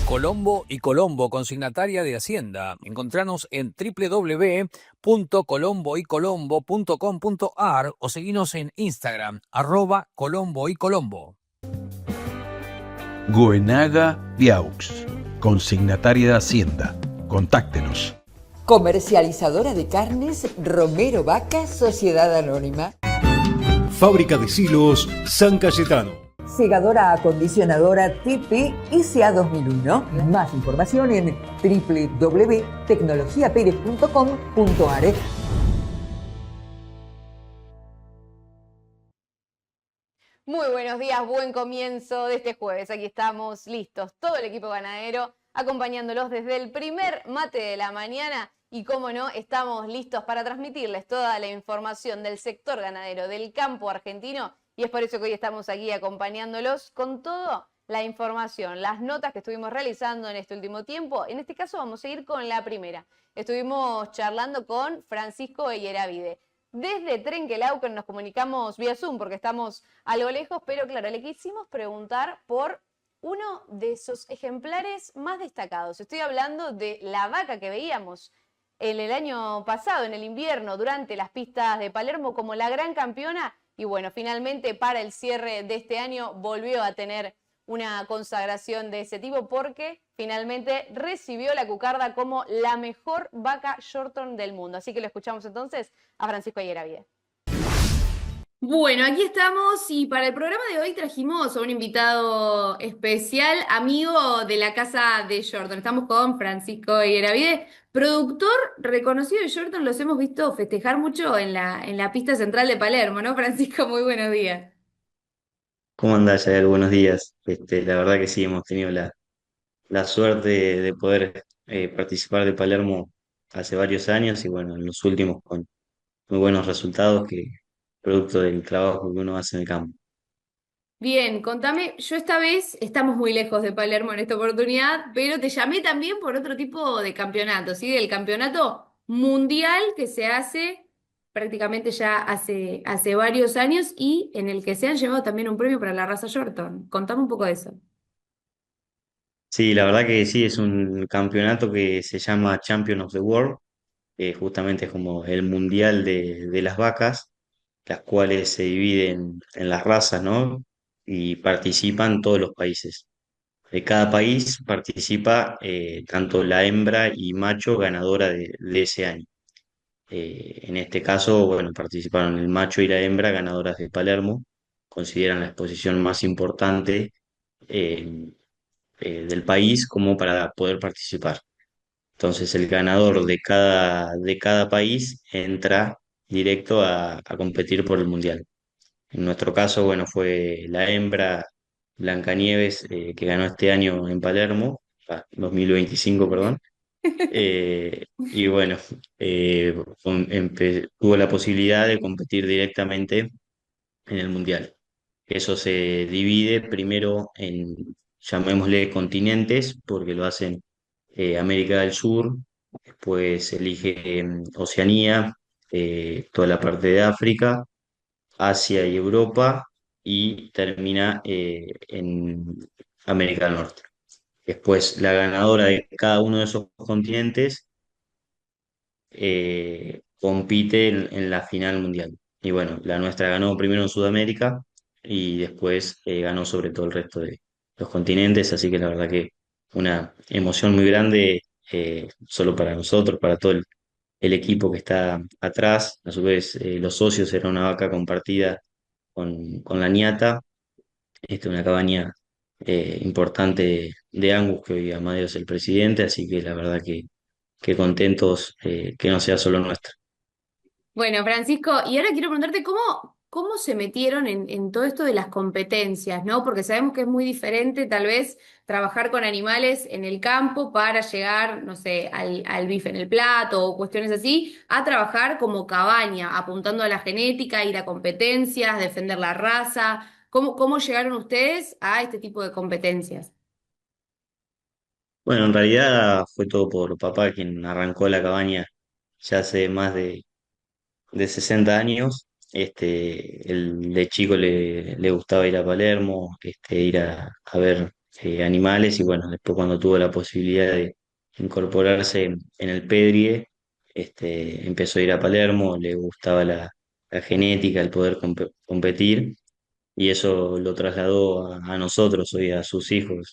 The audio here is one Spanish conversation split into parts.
Colombo y Colombo, consignataria de Hacienda. Encontranos en www.colomboycolombo.com.ar o seguinos en Instagram, @Colombo y Colombo. Goenaga Viaux, consignataria de Hacienda. Contáctenos. Comercializadora de carnes Romero Vaca, Sociedad Anónima. Fábrica de Silos San Cayetano. Segadora acondicionadora TP SA 2001. Más información en www.tecnologiaperez.com.ar. Muy buenos días, buen comienzo de este jueves. Aquí estamos listos, todo el equipo ganadero, acompañándolos desde el primer mate de la mañana. Y cómo no, estamos listos para transmitirles toda la información del sector ganadero, del campo argentino. Y es por eso que hoy estamos aquí acompañándolos con toda la información, las notas que estuvimos realizando en este último tiempo. En este caso vamos a ir con la primera. Estuvimos charlando con Francisco Eyeravide. Desde Trenquelauquen nos comunicamos vía Zoom porque estamos algo lejos, pero claro, le quisimos preguntar por uno de esos ejemplares más destacados. Estoy hablando de la vaca que veíamos en el año pasado, en el invierno, durante las pistas de Palermo como la gran campeona. Y bueno, finalmente para el cierre de este año volvió a tener una consagración de ese tipo porque finalmente recibió la cucarda como la mejor vaca Shorthorn del mundo. Así que lo escuchamos entonces a Francisco Eyeravide. Bueno, aquí estamos y para el programa de hoy trajimos a un invitado especial, amigo de la casa de Shorthorn. Estamos con Francisco Eyeravide, productor reconocido de Shorthorn. Los hemos visto festejar mucho en la pista central de Palermo, ¿no, Francisco? Muy buenos días. ¿Cómo andás, Yael? Buenos días. La verdad que sí, hemos tenido la suerte de poder participar de Palermo hace varios años y bueno, en los últimos con muy buenos resultados que producto del trabajo que uno hace en el campo. Bien, contame, yo esta vez estamos muy lejos de Palermo en esta oportunidad, pero te llamé también por otro tipo de campeonato, ¿sí? Del campeonato mundial que se hace prácticamente ya hace varios años y en el que se han llevado también un premio para la raza Shorthorn. Contame un poco de eso. Sí, la verdad que sí, es un campeonato que se llama Champion of the World, que justamente es como el mundial de las vacas, las cuales se dividen en las razas, ¿no? Y participan todos los países. De cada país participa tanto la hembra y macho ganadora de ese año. En este caso, bueno, participaron el macho y la hembra ganadoras de Palermo, consideran la exposición más importante eh, del país como para poder participar. Entonces, el ganador de cada país entra directo a competir por el mundial. En nuestro caso, bueno, fue la hembra Blancanieves que ganó este año en Palermo, 2025, perdón. Y bueno, tuvo la posibilidad de competir directamente en el Mundial. Eso se divide primero en, llamémosle continentes, porque lo hacen América del Sur, después se elige Oceanía, toda la parte de África, Asia y Europa, y termina en América del Norte. Después, la ganadora de cada uno de esos continentes compite en la final mundial. Y bueno, la nuestra ganó primero en Sudamérica y después ganó sobre todo el resto de los continentes, así que la verdad que una emoción muy grande, solo para nosotros, para todo el equipo que está atrás. A su vez, los socios era una vaca compartida con la ñata, una cabaña importante de Angus, que hoy Amadeo es el presidente, así que la verdad que contentos que no sea solo nuestra. Bueno, Francisco, y ahora quiero preguntarte cómo se metieron en todo esto de las competencias, ¿no? Porque sabemos que es muy diferente tal vez trabajar con animales en el campo para llegar, no sé, al bife en el plato o cuestiones así, a trabajar como cabaña, apuntando a la genética, ir a competencias, defender la raza. ¿Cómo llegaron ustedes a este tipo de competencias? Bueno, en realidad fue todo por papá quien arrancó la cabaña ya hace más de 60 años. Él de chico le gustaba ir a Palermo, ir a ver animales y bueno, después cuando tuvo la posibilidad de incorporarse en el Pedrie, empezó a ir a Palermo, le gustaba la genética, el poder competir y eso lo trasladó a nosotros, hoy a sus hijos,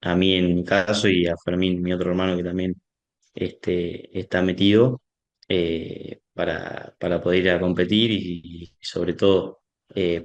a mí en mi caso y a Fermín, mi otro hermano que también está metido para poder ir a competir y sobre todo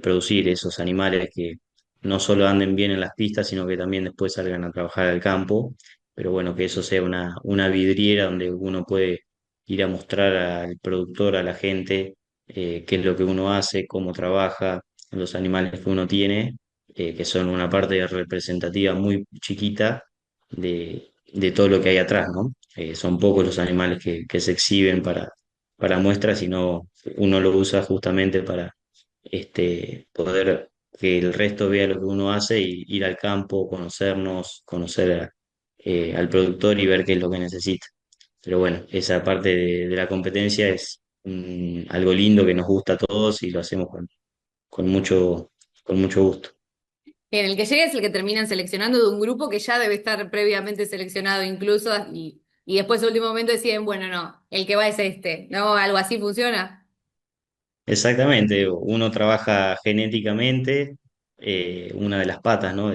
producir esos animales que no solo anden bien en las pistas, sino que también después salgan a trabajar al campo, pero bueno, que eso sea una vidriera donde uno puede ir a mostrar al productor, a la gente, qué es lo que uno hace, cómo trabaja, los animales que uno tiene, que son una parte representativa muy chiquita de todo lo que hay atrás, ¿no? Son pocos los animales que se exhiben para muestras, sino uno lo usa justamente para poder que el resto vea lo que uno hace y ir al campo, conocernos, al productor y ver qué es lo que necesita. Pero bueno, esa parte de la competencia es algo lindo que nos gusta a todos y lo hacemos con con mucho gusto. Bien, el que llega es el que terminan seleccionando de un grupo que ya debe estar previamente seleccionado incluso y después, al último momento, deciden, bueno, no, el que va es este, ¿no? Algo así funciona. Exactamente, uno trabaja genéticamente, una de las patas, ¿no?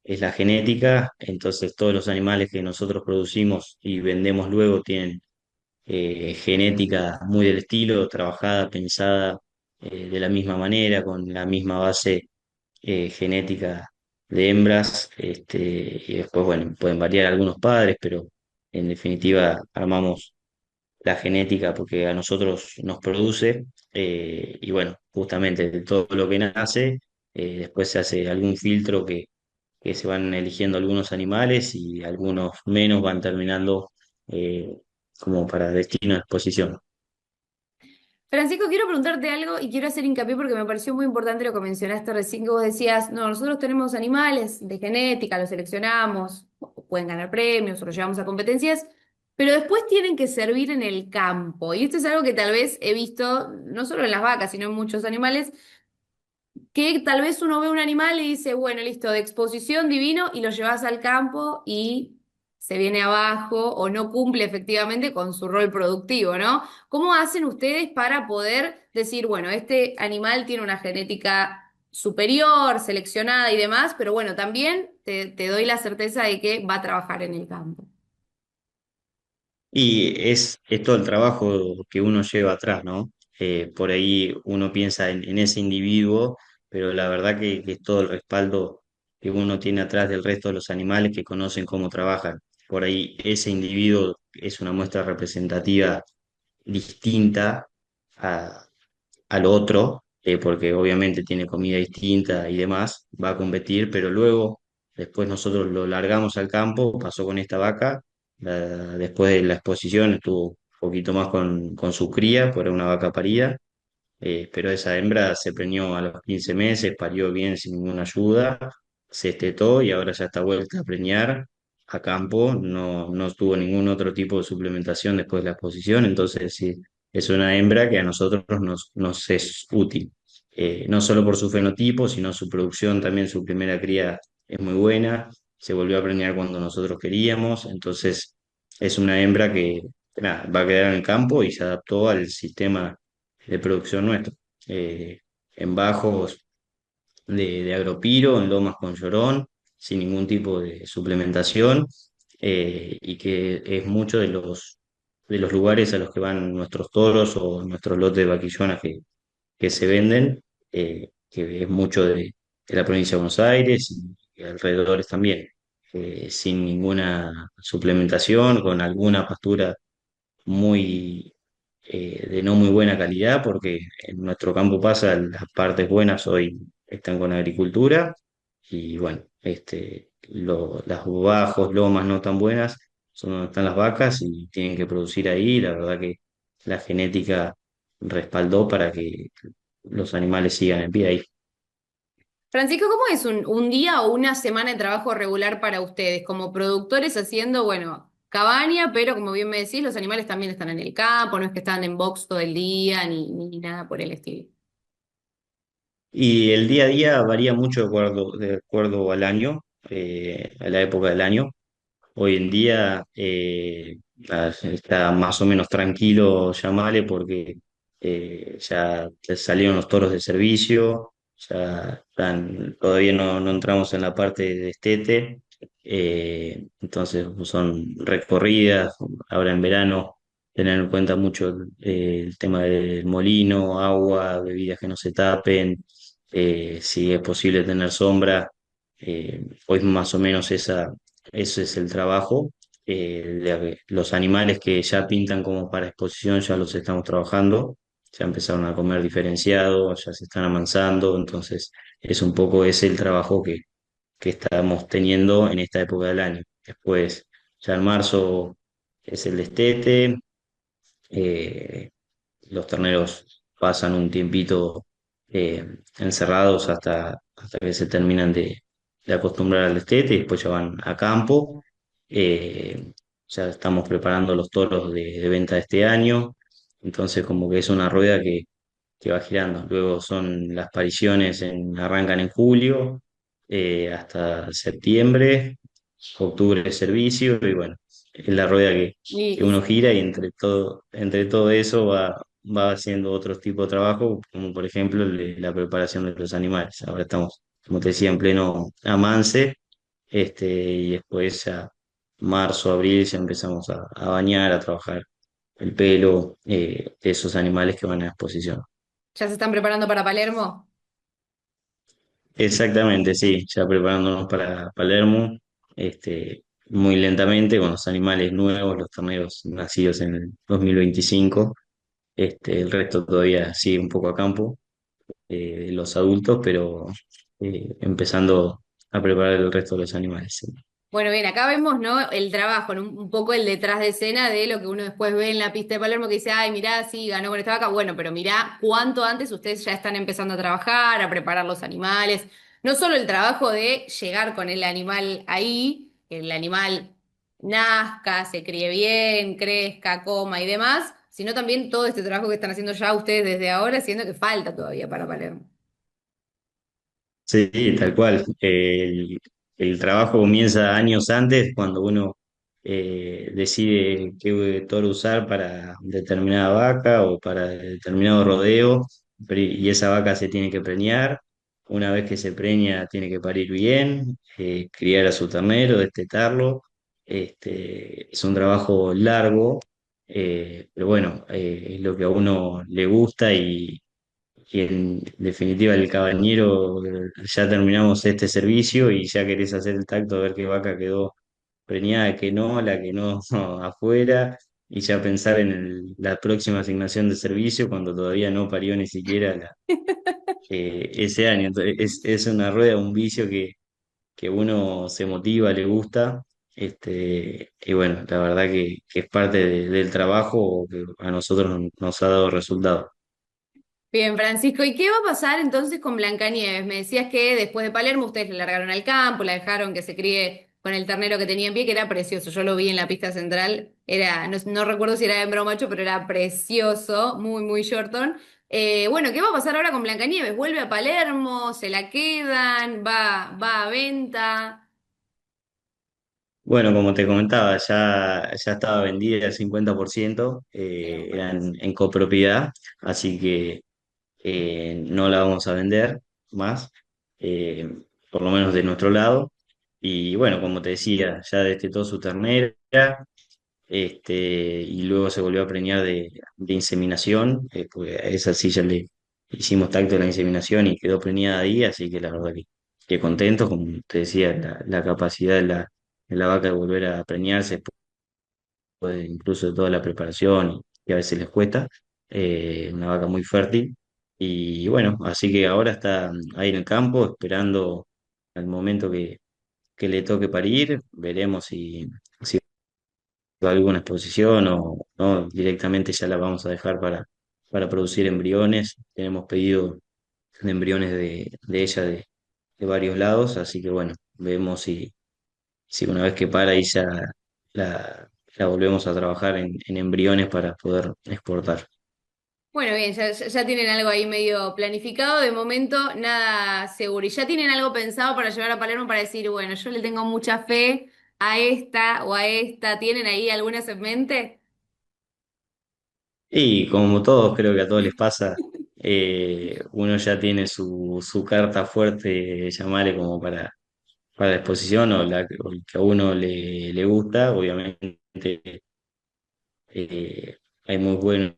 Es la genética, entonces todos los animales que nosotros producimos y vendemos luego tienen genética muy del estilo, trabajada, pensada de la misma manera, con la misma base genética de hembras, y después, bueno, pueden variar algunos padres, pero en definitiva armamos la genética porque a nosotros nos produce, y bueno, justamente de todo lo que nace, después se hace algún filtro que se van eligiendo algunos animales y algunos menos van terminando como para destino de exposición. Francisco, quiero preguntarte algo y quiero hacer hincapié porque me pareció muy importante lo que mencionaste recién, que vos decías, no, nosotros tenemos animales de genética, los seleccionamos, pueden ganar premios o los llevamos a competencias, pero después tienen que servir en el campo. Y esto es algo que tal vez he visto, no solo en las vacas, sino en muchos animales, que tal vez uno ve un animal y dice, bueno, listo, de exposición divino, y lo llevas al campo y se viene abajo o no cumple efectivamente con su rol productivo, ¿no? ¿Cómo hacen ustedes para poder decir, bueno, este animal tiene una genética superior, seleccionada y demás, pero bueno, también te doy la certeza de que va a trabajar en el campo? Y es todo el trabajo que uno lleva atrás, ¿no? Por ahí uno piensa en ese individuo, pero la verdad que es todo el respaldo que uno tiene atrás del resto de los animales que conocen cómo trabajan. Por ahí ese individuo es una muestra representativa distinta a, al otro, porque obviamente tiene comida distinta y demás, va a competir, pero luego, después nosotros lo largamos al campo, pasó con esta vaca, después de la exposición estuvo un poquito más con su cría, por una vaca parida, pero esa hembra se preñó a los 15 meses, parió bien sin ninguna ayuda, se estetó y ahora ya está vuelta a preñar a campo, no tuvo ningún otro tipo de suplementación después de la exposición, entonces sí, es una hembra que a nosotros nos es útil. No solo por su fenotipo, sino su producción también, su primera cría es muy buena, se volvió a preñar cuando nosotros queríamos, entonces es una hembra que nada, va a quedar en el campo y se adaptó al sistema de producción nuestro. Eh, en bajos de agropiro, en lomas con llorón, sin ningún tipo de suplementación, y que es mucho de los lugares a los que van nuestros toros o nuestros lotes de vaquillonas que se venden, que es mucho de la provincia de Buenos Aires y alrededores también. Sin ninguna suplementación, con alguna pastura muy de no muy buena calidad, porque en nuestro campo pasa, las partes buenas hoy están con agricultura, y bueno, las bajos, lomas no tan buenas son donde están las vacas y tienen que producir ahí. La verdad que la genética respaldó para que los animales sigan en pie ahí. Francisco, ¿cómo es un día o una semana de trabajo regular para ustedes como productores haciendo, bueno, cabaña, pero como bien me decís, los animales también están en el campo, no es que están en box todo el día ni nada por el estilo? Y el día a día varía mucho de acuerdo al año. a la época del año. Hoy en día está más o menos tranquilo Yamale porque ya salieron los toros de servicio, todavía no entramos en la parte de destete, entonces son recorridas, ahora en verano tener en cuenta mucho el tema del molino, agua, bebidas que no se tapen, si es posible tener sombra, hoy más o menos ese es el trabajo. Los animales que ya pintan como para exposición ya los estamos trabajando, ya empezaron a comer diferenciado, ya se están amansando, entonces es un poco ese el trabajo que estamos teniendo en esta época del año. Después, ya en marzo es el destete, eh, los terneros pasan un tiempito encerrados hasta que se terminan de acostumbrar al destete y después ya van a campo. Ya estamos preparando los toros de venta de este año, entonces como que es una rueda que va girando. Luego son las pariciones, arrancan en julio hasta septiembre, octubre de servicio y bueno, es la rueda que Y uno gira y entre todo eso va haciendo otros tipos de trabajo, como por ejemplo el de la preparación de los animales. Ahora estamos, como te decía, en pleno amance, y después ya marzo, abril ya empezamos a bañar, a trabajar el pelo de esos animales que van a exposición. ya se están preparando para Palermo. Exactamente, sí, ya preparándonos para Palermo, muy lentamente con los animales nuevos, los terneros nacidos en el 2025, el resto todavía sigue un poco a campo, los adultos, pero empezando a preparar el resto de los animales. Sí. Bueno, bien, acá vemos, ¿no? El trabajo, ¿no? Un poco el detrás de escena de lo que uno después ve en la pista de Palermo que dice, ay, mirá, sí, ganó con esta vaca. Bueno, pero mirá cuánto antes ustedes ya están empezando a trabajar, a preparar los animales. No solo el trabajo de llegar con el animal ahí, que el animal nazca, se críe bien, crezca, coma y demás, sino también todo este trabajo que están haciendo ya ustedes desde ahora, siendo que falta todavía para Palermo. Sí, tal cual. El trabajo comienza años antes, cuando uno decide qué toro usar para determinada vaca o para determinado rodeo, y esa vaca se tiene que preñar. Una vez que se preña, tiene que parir bien, criar a su ternero, destetarlo. Es un trabajo largo, pero bueno, es lo que a uno le gusta y en definitiva el cabañero, ya terminamos este servicio y ya querés hacer el tacto a ver qué vaca quedó preñada, que no, la que no, afuera, y ya pensar en la próxima asignación de servicio cuando todavía no parió ni siquiera ese año. Entonces, es una rueda, un vicio que uno se motiva, le gusta. Y bueno, la verdad que es parte del trabajo que a nosotros nos ha dado resultados. Bien, Francisco, ¿y qué va a pasar entonces con Blancanieves? Me decías que después de Palermo ustedes la largaron al campo, la dejaron que se críe con el ternero que tenía en pie, que era precioso. Yo lo vi en la pista central, era, no recuerdo si era hembra o macho, pero era precioso, muy, muy shortón. Bueno, ¿qué va a pasar ahora con Blancanieves? ¿Vuelve a Palermo? ¿Se la quedan? ¿Va a venta? Bueno, como te comentaba, ya estaba vendida al 50%, Bien, eran en copropiedad, así que no la vamos a vender más, eh, por lo menos de nuestro lado. Y bueno, como te decía, ya destetó su ternera, y luego se volvió a preñar de inseminación, pues a esa sí ya le hicimos tacto de la inseminación y quedó preñada ahí, así que la verdad que contento, como te decía, la capacidad de la vaca de volver a preñarse, incluso de toda la preparación, y a veces les cuesta, una vaca muy fértil. Y bueno, así que ahora está ahí en el campo esperando al momento que le toque parir, veremos si va a alguna exposición o no, directamente ya la vamos a dejar para producir embriones. Tenemos pedido de embriones de ella de varios lados, así que bueno, vemos si una vez que para ahí ya la volvemos a trabajar en embriones para poder exportar. Bueno, bien, ya tienen algo ahí medio planificado. De momento, nada seguro. ¿Y ya tienen algo pensado para llevar a Palermo para decir, bueno, yo le tengo mucha fe a esta o a esta? ¿Tienen ahí algunas en mente? Y como todos, creo que a todos les pasa, uno ya tiene su carta fuerte, llamarle como para la exposición o el que a uno le gusta. Obviamente hay muy buenos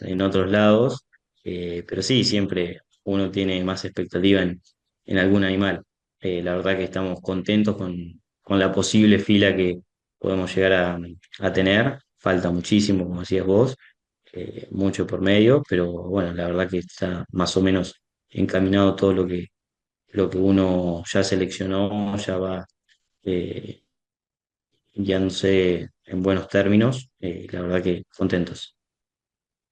en otros lados, pero sí, siempre uno tiene más expectativa en algún animal. La verdad que estamos contentos con la posible fila que podemos llegar a tener. Falta muchísimo, como decías vos, mucho por medio, pero bueno, la verdad que está más o menos encaminado todo lo que uno ya seleccionó, ya va eh, guiándose en buenos términos. La verdad que contentos.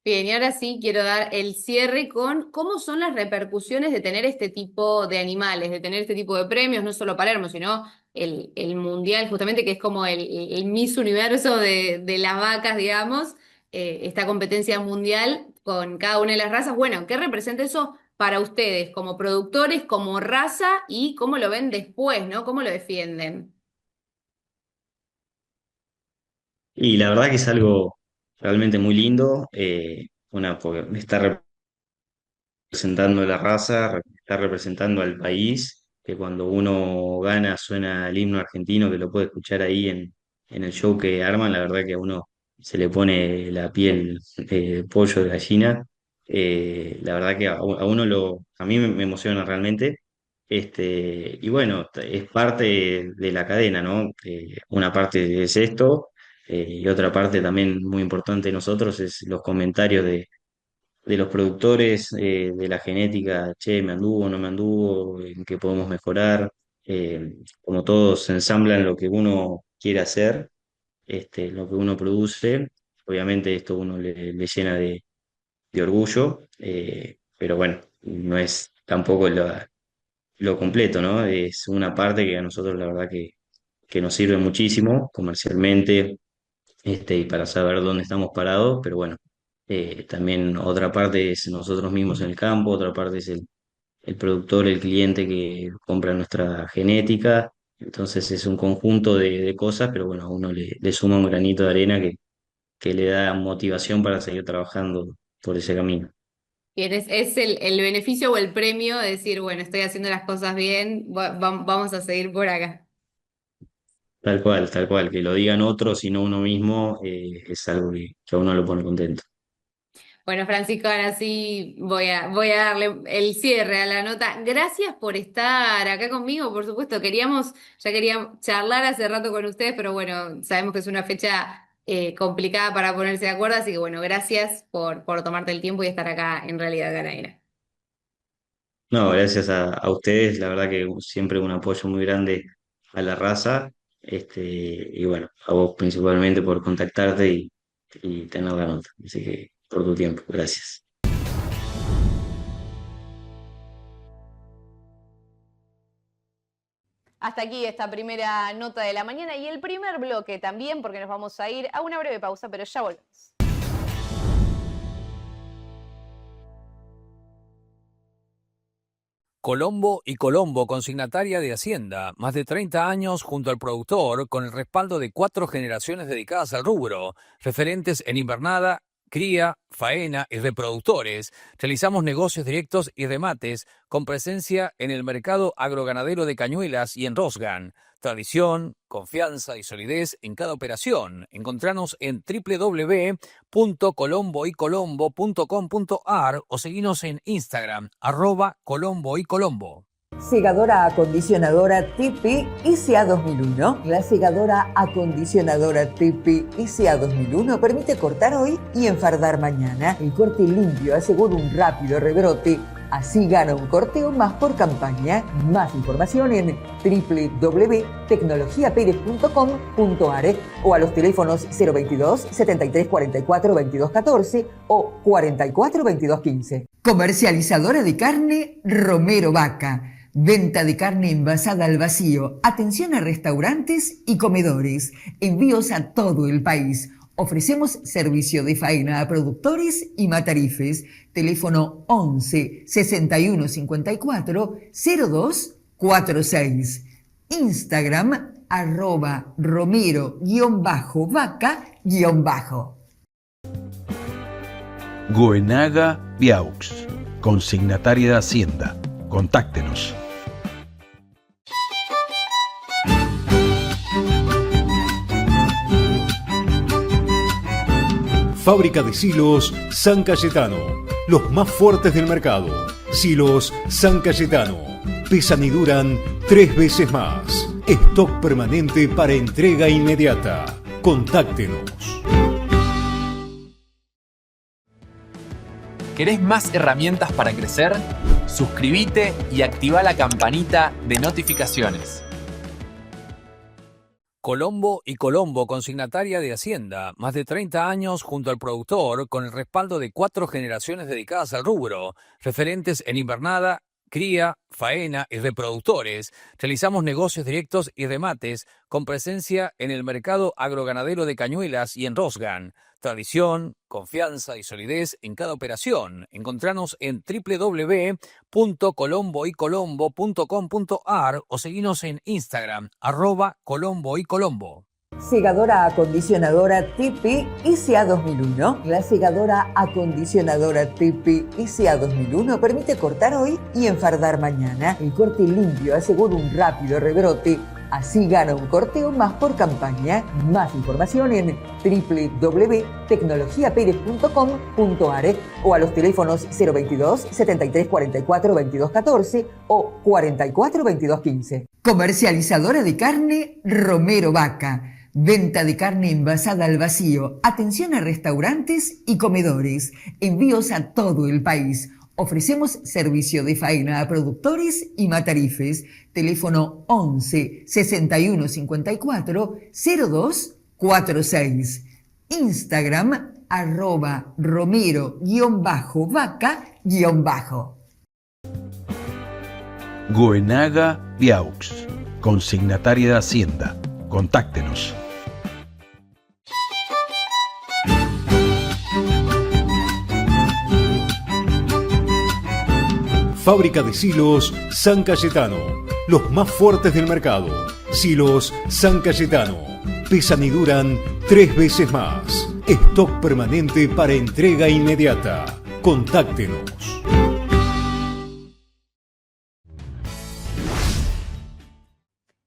Bien, y ahora sí quiero dar el cierre con cómo son las repercusiones de tener este tipo de animales, de tener este tipo de premios, no solo Palermo, sino el mundial, justamente que es como el Miss Universo de las vacas, digamos, esta competencia mundial con cada una de las razas. Bueno, ¿qué representa eso para ustedes como productores, como raza y cómo lo ven después, ¿no? ¿Cómo lo defienden? Y la verdad que es algo realmente muy lindo, porque está representando la raza, está representando al país, que cuando uno gana suena el himno argentino, que lo puede escuchar ahí en el show que arman. La verdad que a uno se le pone la piel de pollo de gallina. La verdad que a uno a mí me emociona realmente. Y bueno, es parte de la cadena, ¿no? Una parte es esto, y otra parte también muy importante de nosotros es los comentarios de los productores, de la genética, che, me anduvo, no me anduvo, en qué podemos mejorar. Como todos se ensamblan lo que uno quiere hacer, lo que uno produce. Obviamente esto uno le llena de orgullo, pero bueno, no es tampoco lo completo, ¿no? Es una parte que a nosotros la verdad que nos sirve muchísimo comercialmente, y para saber dónde estamos parados, pero bueno, también otra parte es nosotros mismos en el campo, otra parte es el productor, el cliente que compra nuestra genética. Entonces es un conjunto de cosas, pero bueno, a uno le suma un granito de arena que le da motivación para seguir trabajando por ese camino. Bien, es el beneficio o el premio de decir, bueno, estoy haciendo las cosas bien, vamos a seguir por acá. Tal cual, que lo digan otros y no uno mismo, es algo que a uno lo pone contento. Bueno, Francisco, ahora sí voy a darle el cierre a la nota. Gracias por estar acá conmigo, por supuesto. Ya quería charlar hace rato con ustedes, pero bueno, sabemos que es una fecha complicada para ponerse de acuerdo, así que bueno, gracias por tomarte el tiempo y estar acá en Realidad Ganadera. No, gracias a ustedes, la verdad que siempre un apoyo muy grande a la raza, y bueno, a vos principalmente por contactarte y tener la nota. Así que por tu tiempo, gracias. Hasta aquí esta primera nota de la mañana y el primer bloque también, porque nos vamos a ir a una breve pausa, pero ya volvemos. Colombo y Colombo, consignataria de Hacienda, más de 30 años junto al productor, con el respaldo de 4 generaciones dedicadas al rubro, referentes en invernada, cría, faena y reproductores. Realizamos negocios directos y remates con presencia en el mercado agroganadero de Cañuelas y en Rosgan. Tradición, confianza y solidez en cada operación. Encontranos en www.colomboycolombo.com.ar o seguinos en Instagram, @colomboycolombo. Segadora acondicionadora Tipi ICA 2001. La segadora acondicionadora Tipi ICA 2001 permite cortar hoy y enfardar mañana. El corte limpio asegura un rápido rebrote. Así gana un corteo más por campaña. Más información en www.tecnologiaperez.com.ar o a los teléfonos 022 73 44 22 14 o 44 22 15. Comercializadora de carne Romero Vaca. Venta de carne envasada al vacío. Atención a restaurantes y comedores. Envíos a todo el país. Ofrecemos servicio de faena a productores y matarifes. Teléfono 11 61 54 02 46. Instagram @romero_vaca_. Goenaga Viaux, consignataria de Hacienda. Contáctenos. Fábrica de silos San Cayetano. Los más fuertes del mercado. Silos San Cayetano. Pesan y duran 3 veces más. Stock permanente para entrega inmediata. Contáctenos. ¿Querés más herramientas para crecer? Suscríbete y activa la campanita de notificaciones. Colombo y Colombo, consignataria de Hacienda, más de 30 años junto al productor, con el respaldo de 4 generaciones dedicadas al rubro, referentes en invernada, cría, faena y reproductores. Realizamos negocios directos y remates con presencia en el mercado agroganadero de Cañuelas y en Rosgan. Tradición, confianza y solidez en cada operación. Encontranos en www.colomboycolombo.com.ar o seguinos en Instagram, @colomboycolombo. Segadora acondicionadora Tipi ICA 2001. La segadora acondicionadora Tipi ICA 2001 permite cortar hoy y enfardar mañana. El corte limpio asegura un rápido rebrote. Así gana un corteo más por campaña. Más información en www.tecnologiaperez.com.ar o a los teléfonos 022 73 44 22 14 o 44 22 15. Comercializadora de carne Romero Vaca. Venta de carne envasada al vacío. Atención a restaurantes y comedores. Envíos a todo el país. Ofrecemos servicio de faena a productores y matarifes. Teléfono 11 61 54 02 46. Instagram @romero_vaca_. Goenaga Viaux, consignataria de Hacienda. Contáctenos. Fábrica de silos San Cayetano. Los más fuertes del mercado. Silos San Cayetano. Pesan y duran 3 veces más. Stock permanente para entrega inmediata. Contáctenos.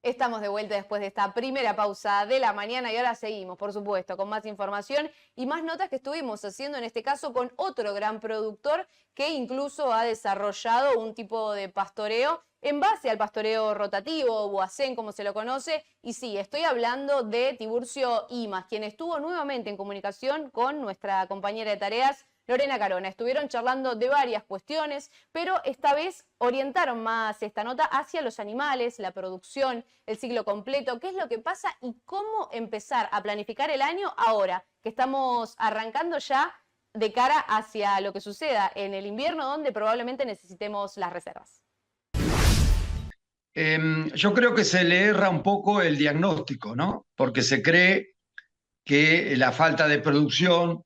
Estamos de vuelta después de esta primera pausa de la mañana y ahora seguimos, por supuesto, con más información y más notas que estuvimos haciendo, en este caso con otro gran productor que incluso ha desarrollado un tipo de pastoreo en base al pastoreo rotativo o boacén, como se lo conoce. Y sí, estoy hablando de Tiburcio Imaz, quien estuvo nuevamente en comunicación con nuestra compañera de tareas, Lorena Carona. Estuvieron charlando de varias cuestiones, pero esta vez orientaron más esta nota hacia los animales, la producción, el ciclo completo, qué es lo que pasa y cómo empezar a planificar el año ahora, que estamos arrancando ya de cara hacia lo que suceda en el invierno, donde probablemente necesitemos las reservas. Yo creo que se le erra un poco el diagnóstico, ¿no? Porque se cree que la falta de producción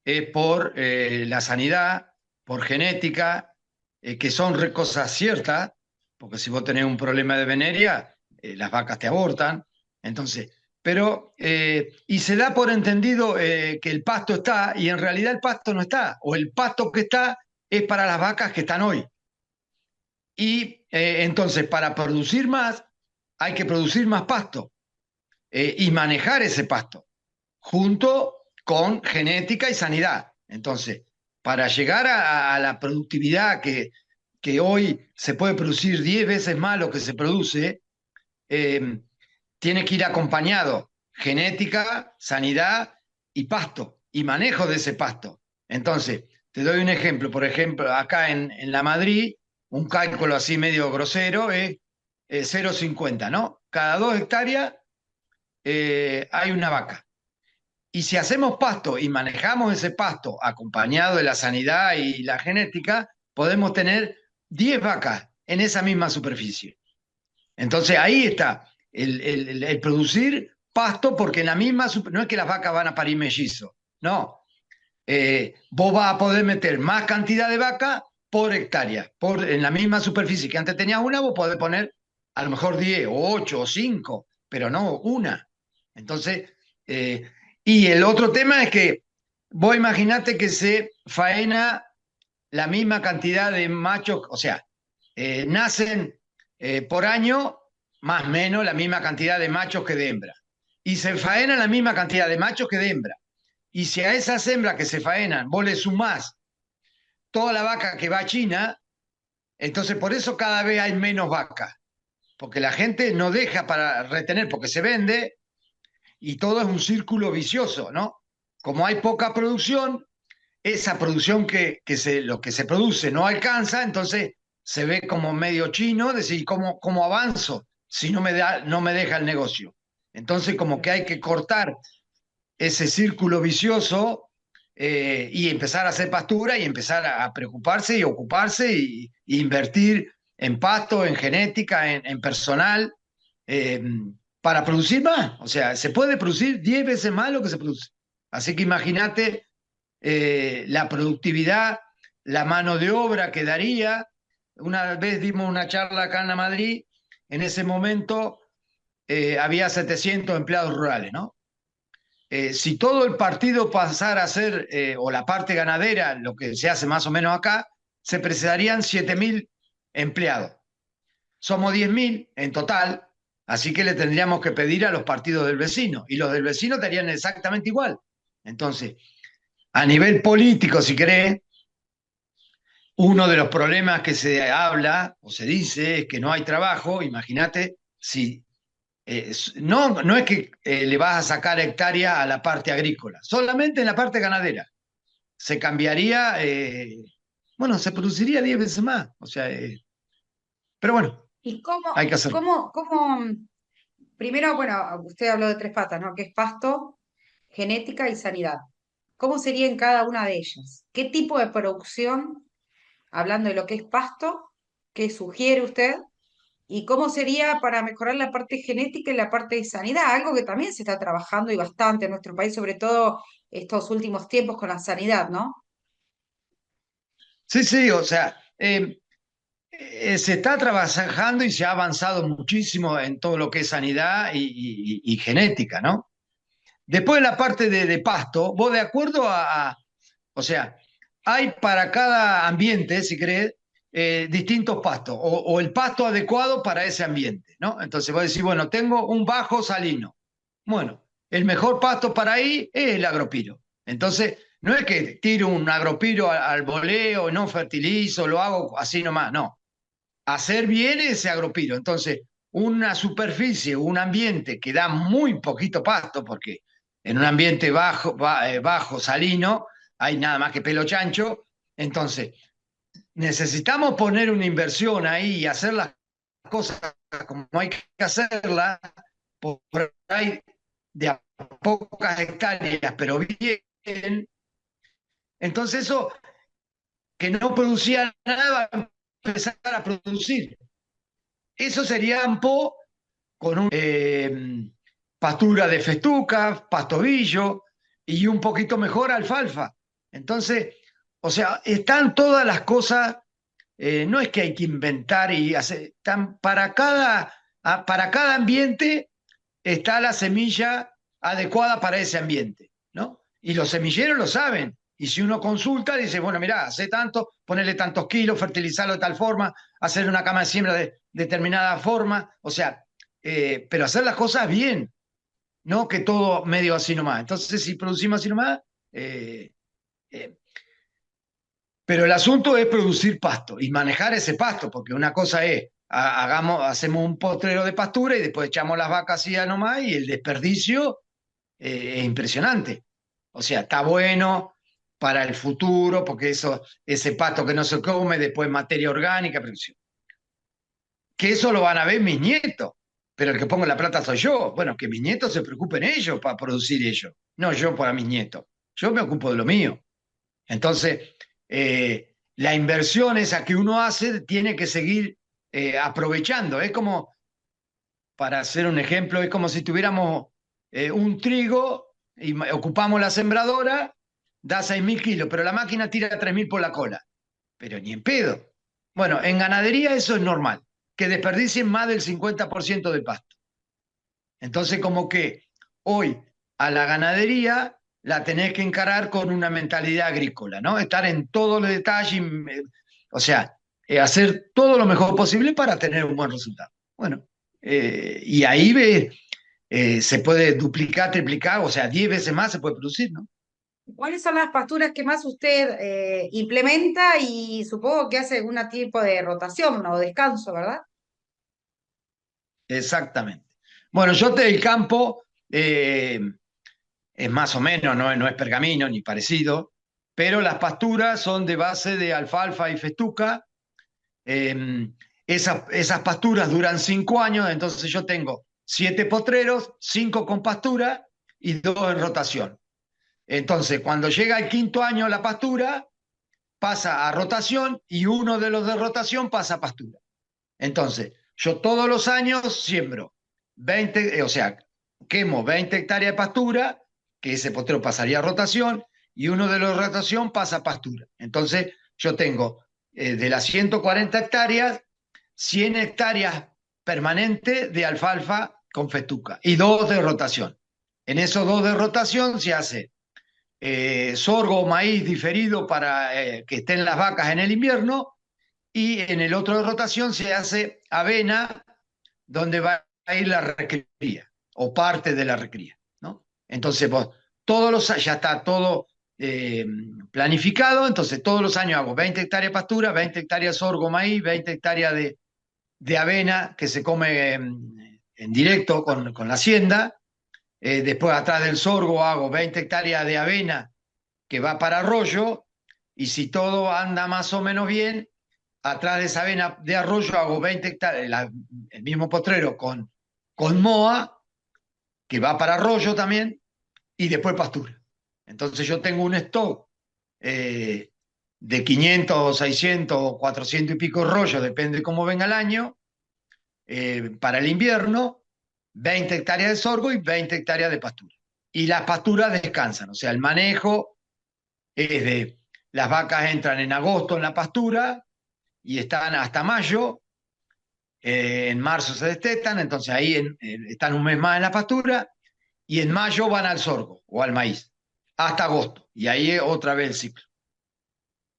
es por la sanidad, por genética, que son cosas ciertas, porque si vos tenés un problema de veneria, las vacas te abortan. Entonces, pero, y se da por entendido que el pasto está, y en realidad el pasto no está, o el pasto que está es para las vacas que están hoy. Y entonces, para producir más, hay que producir más pasto y manejar ese pasto, junto con genética y sanidad. Entonces, para llegar a la productividad que hoy se puede producir 10 veces más lo que se produce, tiene que ir acompañado genética, sanidad y pasto, y manejo de ese pasto. Entonces, te doy un ejemplo. Por ejemplo, acá en La Madrid, un cálculo así medio grosero es 0,50, ¿no? Cada 2 hectáreas hay una vaca. Y si hacemos pasto y manejamos ese pasto acompañado de la sanidad y la genética, podemos tener 10 vacas en esa misma superficie. Entonces ahí está el producir pasto porque en la misma, no es que las vacas van a parir mellizos, no. Vos vas a poder meter más cantidad de vaca por hectárea. En la misma superficie que antes tenías una, vos podés poner a lo mejor 10 o 8 o 5, pero no una. Entonces, y el otro tema es que vos imaginate que se faena la misma cantidad de machos, o sea, nacen por año más o menos la misma cantidad de machos que de hembras. Y se faena la misma cantidad de machos que de hembras. Y si a esas hembras que se faenan vos le sumás toda la vaca que va a China, entonces por eso cada vez hay menos vacas. Porque la gente no deja para retener, porque se vende y todo es un círculo vicioso, ¿no? Como hay poca producción, esa producción lo que se produce no alcanza, entonces se ve como medio chino, decir, ¿cómo avanzo si no me deja el negocio? Entonces como que hay que cortar ese círculo vicioso y empezar a hacer pastura y empezar a preocuparse y ocuparse y invertir en pasto, en genética, en personal, para producir más. O sea, se puede producir 10 veces más lo que se produce. Así que imagínate la productividad, la mano de obra que daría. Una vez dimos una charla acá en Madrid, en ese momento había 700 empleados rurales, ¿no? Si todo el partido pasara a ser, o la parte ganadera, lo que se hace más o menos acá, se precisarían 7.000 empleados. Somos 10.000 en total, así que le tendríamos que pedir a los partidos del vecino, y los del vecino estarían exactamente igual. Entonces, a nivel político, si querés, uno de los problemas que se habla o se dice es que no hay trabajo. Imagínate si no es que le vas a sacar hectárea a la parte agrícola, solamente en la parte ganadera. Se cambiaría, bueno, se produciría 10 veces más. O sea, pero bueno, ¿Y cómo, hay que hacerlo. primero, bueno, usted habló de tres patas, ¿no? Que es pasto, genética y sanidad. ¿Cómo sería en cada una de ellas? ¿Qué tipo de producción, hablando de lo que es pasto, qué sugiere usted? ¿Y cómo sería para mejorar la parte genética y la parte de sanidad? Algo que también se está trabajando y bastante en nuestro país, sobre todo estos últimos tiempos con la sanidad, ¿no? Sí, o sea, se está trabajando y se ha avanzado muchísimo en todo lo que es sanidad y genética, ¿no? Después la parte de pasto, vos de acuerdo o sea, hay para cada ambiente, si querés, distintos pastos, o el pasto adecuado para ese ambiente, ¿no? Entonces vos decís, bueno, tengo un bajo salino. Bueno, el mejor pasto para ahí es el agropiro. Entonces, no es que tiro un agropiro al voleo, no fertilizo, lo hago así nomás, no. Hacer bien ese agropiro. Entonces, una superficie, un ambiente que da muy poquito pasto, porque en un ambiente bajo salino hay nada más que pelo chancho, entonces necesitamos poner una inversión ahí y hacer las cosas como hay que hacerlas, por ahí de a pocas hectáreas, pero bien. Entonces eso que no producía nada va a empezar a producir. Eso sería campo con pastura de festuca, pastobillo y un poquito mejor alfalfa. Entonces, o sea, están todas las cosas, no es que hay que inventar y hacer, están para cada ambiente está la semilla adecuada para ese ambiente, ¿no? Y los semilleros lo saben. Y si uno consulta, dice, bueno, mirá, hace tanto, ponerle tantos kilos, fertilizarlo de tal forma, hacer una cama de siembra de determinada forma, o sea, pero hacer las cosas bien, no que todo medio así nomás. Entonces, si producimos así nomás, pero el asunto es producir pasto y manejar ese pasto, porque una cosa es, hacemos un potrero de pastura y después echamos las vacas así nomás y el desperdicio es impresionante. O sea, está bueno para el futuro, porque ese pasto que no se come, después materia orgánica, que eso lo van a ver mis nietos, pero el que pongo la plata soy yo. Bueno, que mis nietos se preocupen ellos para producir ellos, no yo para mis nietos. Yo me ocupo de lo mío. Entonces, la inversión esa que uno hace tiene que seguir aprovechando. Es como, para hacer un ejemplo, es como si tuviéramos un trigo y ocupamos la sembradora, da 6.000 kilos, pero la máquina tira 3.000 por la cola. Pero ni en pedo. Bueno, en ganadería eso es normal, que desperdicien más del 50% del pasto. Entonces, como que hoy a la ganadería la tenés que encarar con una mentalidad agrícola, ¿no? Estar en todos los detalles, o sea, hacer todo lo mejor posible para tener un buen resultado. Bueno, y ahí se puede duplicar, triplicar, o sea, 10 veces más se puede producir, ¿no? ¿Cuáles son las pasturas que más usted implementa y supongo que hace algún tipo de rotación o descanso, ¿verdad? Exactamente. Bueno, el campo es más o menos, no es pergamino ni parecido, pero las pasturas son de base de alfalfa y festuca. Esas pasturas duran 5 años, entonces yo tengo 7 potreros, 5 con pastura y 2 en rotación. Entonces, cuando llega el 5.º año la pastura, pasa a rotación y uno de los de rotación pasa a pastura. Entonces, yo todos los años siembro 20, o sea, quemo 20 hectáreas de pastura, que ese potrero pasaría a rotación, y uno de los de rotación pasa a pastura. Entonces, yo tengo de las 140 hectáreas, 100 hectáreas permanentes de alfalfa con festuca y 2 de rotación. En esos 2 de rotación se hace sorgo o maíz diferido para que estén las vacas en el invierno, y en el otro de rotación se hace avena, donde va a ir la recría, o parte de la recría, ¿no? Entonces, ya está todo planificado, entonces todos los años hago 20 hectáreas de pastura, 20 hectáreas de sorgo, maíz, 20 hectáreas de avena que se come en directo con la hacienda. Después, atrás del sorgo, hago 20 hectáreas de avena que va para arroyo, y si todo anda más o menos bien, atrás de esa avena de arroyo hago 20 hectáreas, el mismo potrero con moa, que va para arroyo también, y después pastura. Entonces yo tengo un stock de 500, 600, 400 y pico rollos, depende de cómo venga el año, para el invierno, 20 hectáreas de sorgo y 20 hectáreas de pastura. Y las pasturas descansan, o sea, el manejo es las vacas entran en agosto en la pastura y están hasta mayo, en marzo se destetan, entonces ahí están un mes más en la pastura, y en mayo van al sorgo o al maíz, hasta agosto, y ahí otra vez el ciclo.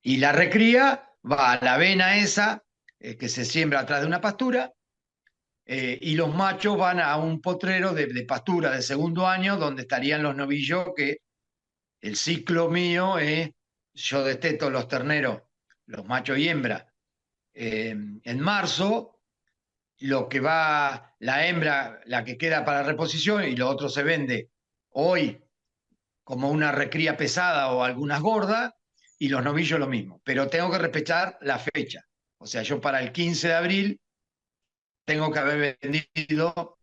Y la recría va a la avena esa, que se siembra atrás de una pastura, y los machos van a un potrero de pastura de segundo año, donde estarían los novillos, que el ciclo mío es, yo desteto los terneros, los machos y hembra, en marzo, lo que va, la hembra, la que queda para reposición, y lo otro se vende hoy como una recría pesada o algunas gordas, y los novillos lo mismo. Pero tengo que respetar la fecha. O sea, yo para el 15 de abril tengo que haber vendido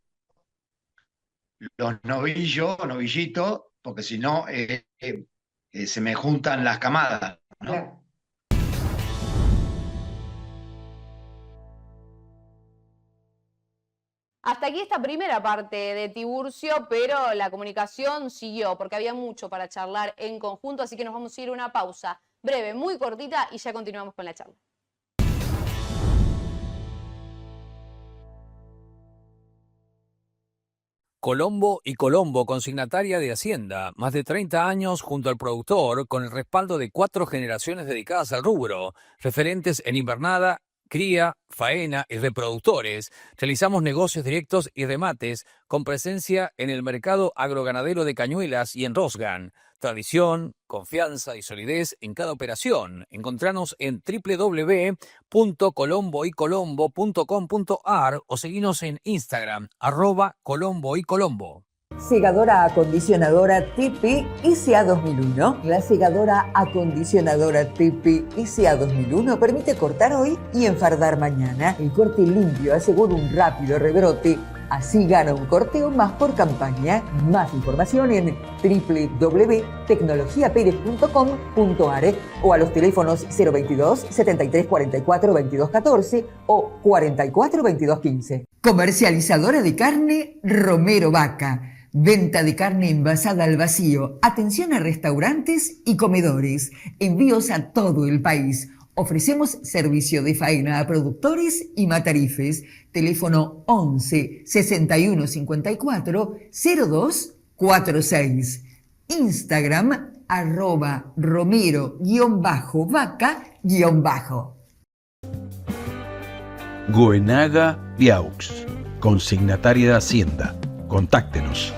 los novillitos, porque si no se me juntan las camadas, ¿no? Claro. Hasta aquí esta primera parte de Tiburcio, pero la comunicación siguió porque había mucho para charlar en conjunto, así que nos vamos a ir a una pausa breve, muy cortita, y ya continuamos con la charla. Colombo y Colombo, consignataria de Hacienda, más de 30 años junto al productor, con el respaldo de 4 generaciones dedicadas al rubro, referentes en invernada, cría, faena y reproductores. Realizamos negocios directos y remates con presencia en el mercado agroganadero de Cañuelas y en Rosgan. Tradición, confianza y solidez en cada operación. Encontranos en www.colomboycolombo.com.ar o seguinos en Instagram, @colomboycolombo. Segadora acondicionadora Tipi ICA 2001. La segadora acondicionadora Tipi ICA 2001 permite cortar hoy y enfardar mañana. El corte limpio asegura un rápido rebrote. Así gana un corteo más por campaña. Más información en www.tecnologiaperez.com.ar o a los teléfonos 022 73 44 22 14 o 44 22 15. Comercializadora de carne Romero Vaca. Venta de carne envasada al vacío. Atención a restaurantes y comedores. Envíos a todo el país. Ofrecemos servicio de faena a productores y matarifes. Teléfono 11 61 54 02 46. Instagram @romero_vaca_. Goenaga Viaux, consignataria de Hacienda. Contáctenos.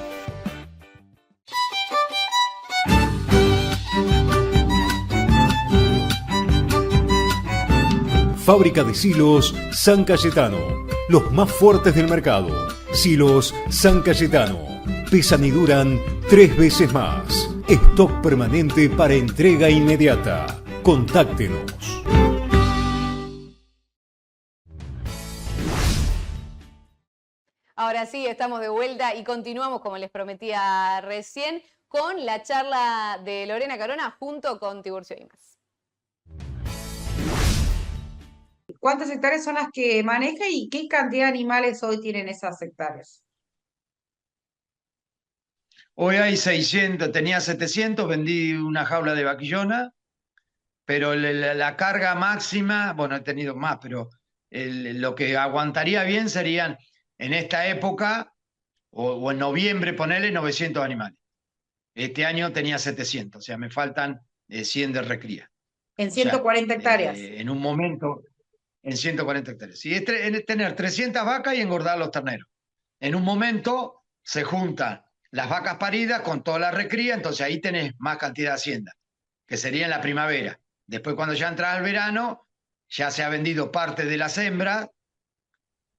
Fábrica de Silos San Cayetano. Los más fuertes del mercado. Silos San Cayetano. Pesan y duran 3 veces más. Stock permanente para entrega inmediata. Contáctenos. Ahora sí, estamos de vuelta y continuamos, como les prometía recién, con la charla de Lorena Carona junto con Tiburcio Imaz. ¿Cuántas hectáreas son las que maneja y qué cantidad de animales hoy tienen esas hectáreas? Hoy hay 600, tenía 700, vendí una jaula de vaquillona, pero la carga máxima, bueno, he tenido más, pero lo que aguantaría bien serían en esta época, o en noviembre, ponerle 900 animales. Este año tenía 700, o sea, me faltan 100 de recría. En 140 hectáreas. En un momento, en 140 hectáreas. Sí, es tener 300 vacas y engordar los terneros. En un momento se juntan las vacas paridas con toda la recría, entonces ahí tenés más cantidad de hacienda, que sería en la primavera. Después, cuando ya entra el verano, ya se ha vendido parte de las hembras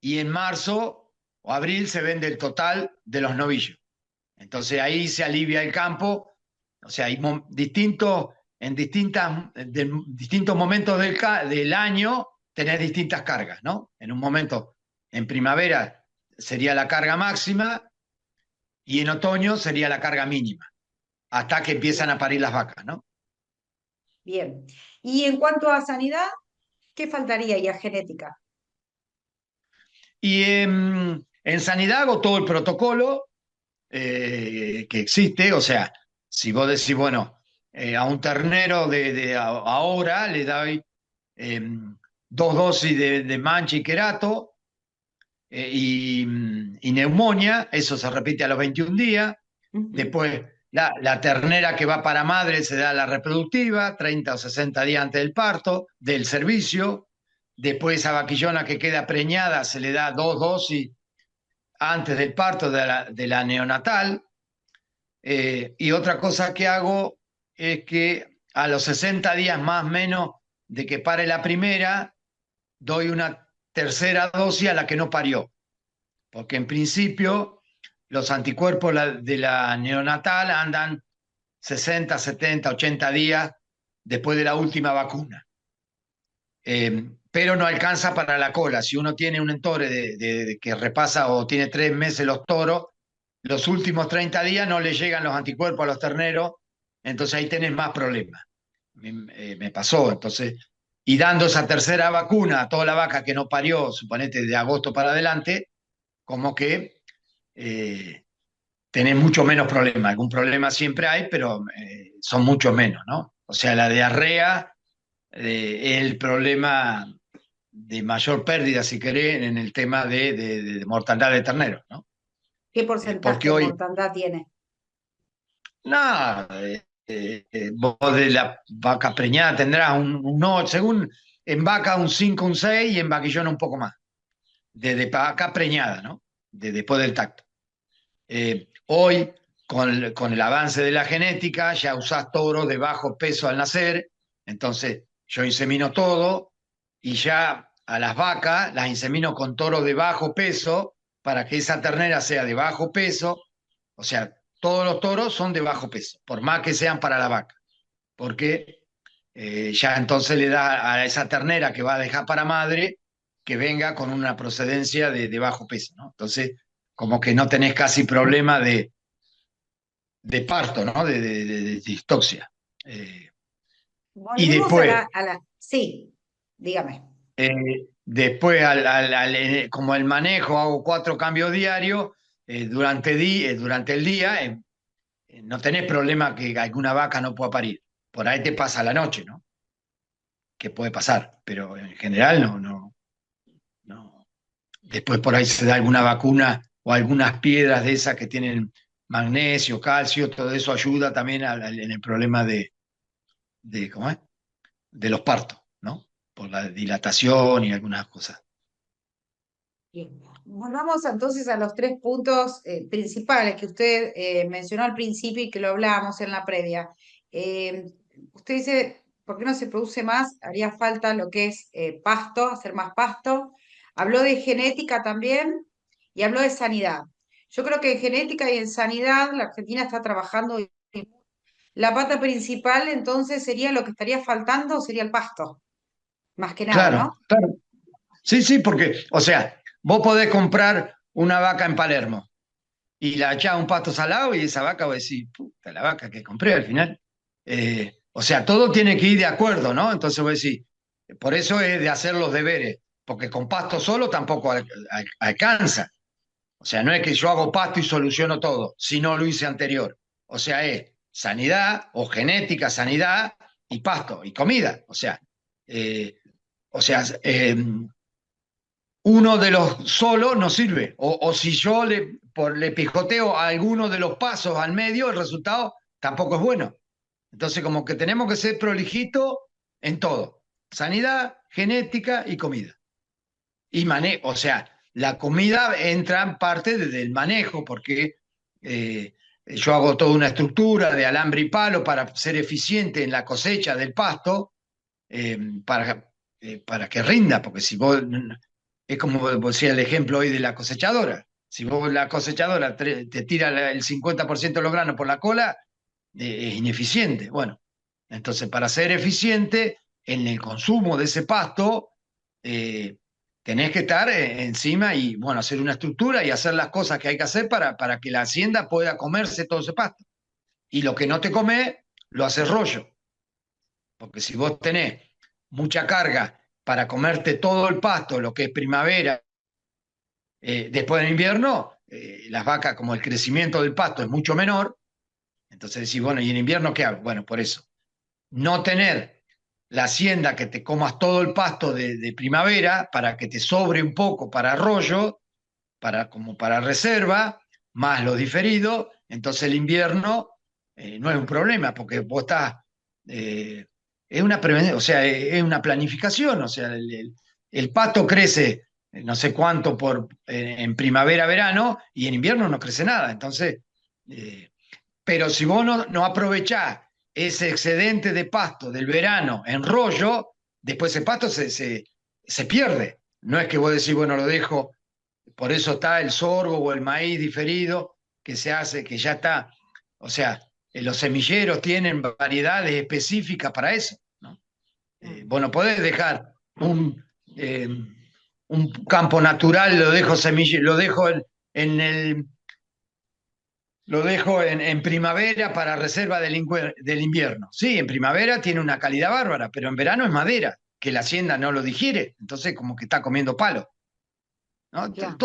y en marzo o abril se vende el total de los novillos. Entonces ahí se alivia el campo, o sea, hay distintos momentos del año tenés distintas cargas, ¿no? En un momento, en primavera sería la carga máxima y en otoño sería la carga mínima, hasta que empiezan a parir las vacas, ¿no? Bien. Y en cuanto a sanidad, ¿qué faltaría? Y a genética. Y en sanidad hago todo el protocolo que existe, o sea, si vos decís, bueno, a un ternero ahora le doy 2 dosis de mancha y querato y neumonía, eso se repite a los 21 días. Después, la ternera que va para madre se da la reproductiva, 30 o 60 días antes del parto, del servicio. Después, esa vaquillona que queda preñada se le da 2 dosis antes del parto de la neonatal. Y otra cosa que hago es que a los 60 días más o menos de que pare la primera, doy una tercera dosis a la que no parió. Porque en principio los anticuerpos de la neonatal andan 60, 70, 80 días después de la última vacuna. Pero no alcanza para la cola. Si uno tiene un entore que repasa o tiene 3 meses los toros, los últimos 30 días no le llegan los anticuerpos a los terneros, entonces ahí tenés más problemas. Me pasó, entonces, y dando esa tercera vacuna a toda la vaca que no parió, suponete de agosto para adelante, como que tenés mucho menos problemas. Algún problema siempre hay, pero son mucho menos, ¿no? O sea, la diarrea es el problema de mayor pérdida, si querés, en el tema de mortandad de terneros, ¿no? ¿Qué porcentaje de mortandad tiene? No, vos de la vaca preñada tendrás un 8, según en vaca un 5, un 6 y en vaquillona un poco más. De vaca preñada, ¿no? Después del tacto. Hoy, con el avance de la genética, ya usás toros de bajo peso al nacer, entonces yo insemino todo y ya a las vacas las insemino con toros de bajo peso para que esa ternera sea de bajo peso, o sea, todos los toros son de bajo peso, por más que sean para la vaca, porque ya entonces le da a esa ternera que va a dejar para madre que venga con una procedencia de bajo peso, ¿no? Entonces, como que no tenés casi problema de parto, ¿no? De distoxia. Y después, sí, dígame. Después, como el manejo, hago 4 cambios diarios, durante el día, no tenés problema que alguna vaca no pueda parir. Por ahí te pasa la noche, ¿no? Que puede pasar, pero en general no. Después por ahí se da alguna vacuna o algunas piedras de esas que tienen magnesio, calcio, todo eso ayuda también en el problema ¿cómo es? De los partos, ¿no? Por la dilatación y algunas cosas. Bien. Volvamos entonces a los tres puntos principales que usted mencionó al principio y que lo hablábamos en la previa. Usted dice, ¿por qué no se produce más? Haría falta lo que es pasto, hacer más pasto. Habló de genética también y habló de sanidad. Yo creo que en genética y en sanidad la Argentina está trabajando. La pata principal entonces sería lo que estaría faltando, sería el pasto, más que nada, Claro, ¿no? claro. Sí, sí, porque, o sea, vos podés comprar una vaca en Palermo y la echás a un pasto salado y esa vaca va a decir, puta, la vaca que compré al final. O sea, todo tiene que ir de acuerdo, ¿no? Entonces voy a decir, por eso es de hacer los deberes, porque con pasto solo tampoco alcanza. O sea, no es que yo hago pasto y soluciono todo, si no lo hice anterior. O sea, es sanidad o genética, sanidad y pasto y comida. Eh, o sea, uno de los solos no sirve. O si yo le pijoteo a alguno de los pasos al medio, el resultado tampoco es bueno. Entonces, como que tenemos que ser prolijitos en todo. Sanidad, genética y comida. O sea, la comida entra en parte del manejo, porque yo hago toda una estructura de alambre y palo para ser eficiente en la cosecha del pasto, para que rinda, porque si vos, es como vos decía el ejemplo hoy de la cosechadora, si vos la cosechadora te tira el 50% de los granos por la cola, es ineficiente. Bueno, entonces para ser eficiente en el consumo de ese pasto, tenés que estar encima y, bueno, hacer una estructura y hacer las cosas que hay que hacer para que la hacienda pueda comerse todo ese pasto. Y lo que no te come, lo haces rollo. Porque si vos tenés mucha carga para comerte todo el pasto, lo que es primavera, después del invierno, las vacas, como el crecimiento del pasto es mucho menor, entonces decís, bueno, ¿y en invierno qué hago? Bueno, por eso, no tener la hacienda que te comas todo el pasto de primavera para que te sobre un poco para arroyo, como para reserva, más lo diferido, entonces el invierno no es un problema, porque vos estás... es una prevención, o sea, es una planificación, o sea, el pasto crece no sé cuánto en primavera, verano, y en invierno no crece nada. Entonces, pero si vos no aprovechás ese excedente de pasto del verano en rollo, después ese pasto se pierde. No es que vos decís, bueno, lo dejo, por eso está el sorgo o el maíz diferido que se hace, que ya está. O sea, los semilleros tienen variedades específicas para eso, ¿no? Vos no podés dejar un campo natural, lo dejo en primavera para reserva del invierno. Sí, en primavera tiene una calidad bárbara, pero en verano es madera, que la hacienda no lo digiere, entonces como que está comiendo palo, ¿no? Claro.